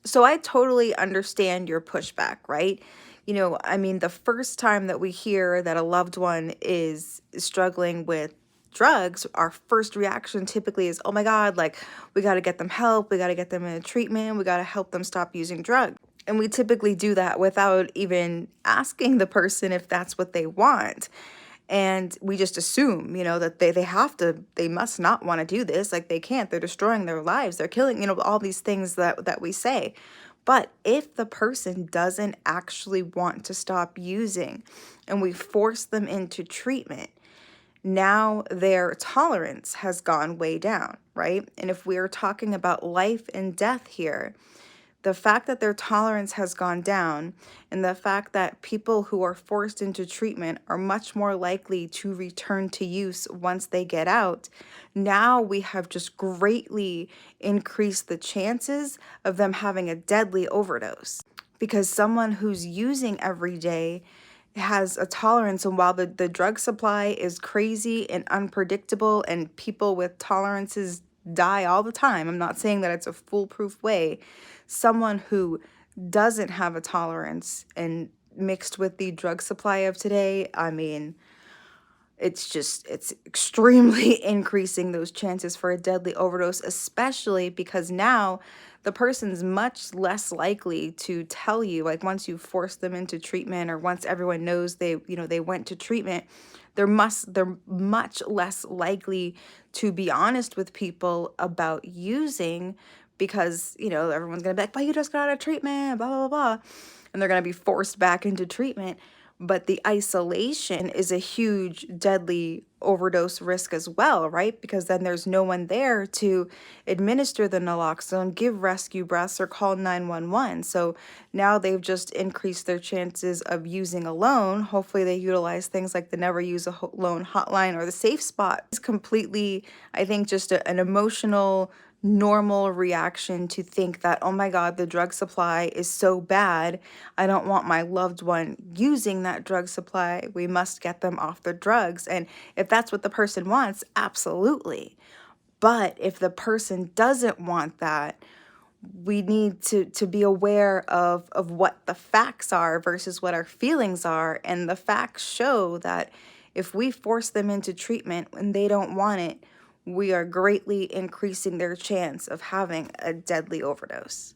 So I totally understand your pushback, right? I mean, the first time that we hear that a loved one is struggling with drugs, our first reaction typically is, oh my God, like, we got to get them help. We got to get them in treatment. We got to help them stop using drugs. And we typically do that without even asking the person if that's what they want. And we just assume, that they have to, they must not want to do this. Like, they can't, they're destroying their lives, they're killing, all these things that we say. But if the person doesn't actually want to stop using and we force them into treatment, now their tolerance has gone way down, right? And if we're talking about life and death here, the fact that their tolerance has gone down and the fact that people who are forced into treatment are much more likely to return to use once they get out, now we have just greatly increased the chances of them having a deadly overdose. Because someone who's using every day has a tolerance, and while the drug supply is crazy and unpredictable and people with tolerances die all the time, I'm not saying that it's a foolproof way. Someone who doesn't have a tolerance and mixed with the drug supply of today, I mean, it's extremely increasing those chances for a deadly overdose, especially because now the person's much less likely to tell you, like, once you force them into treatment or once everyone knows they went to treatment, they're much less likely to be honest with people about using, because everyone's gonna be like, but you just got out of treatment, blah blah blah blah, and they're gonna be forced back into treatment. But the isolation is a huge deadly overdose risk as well, right? Because then there's no one there to administer the naloxone, give rescue breaths, or call 911. So now they've just increased their chances of using alone. Hopefully they utilize things like the Never Use Alone hotline or the Safe Spot. It's completely, I think, just an emotional normal reaction to think that, oh my God, the drug supply is so bad. I don't want my loved one using that drug supply. We must get them off the drugs. And if that's what the person wants, absolutely. But if the person doesn't want that, we need to be aware of what the facts are versus what our feelings are. And the facts show that if we force them into treatment when they don't want it, we are greatly increasing their chance of having a deadly overdose.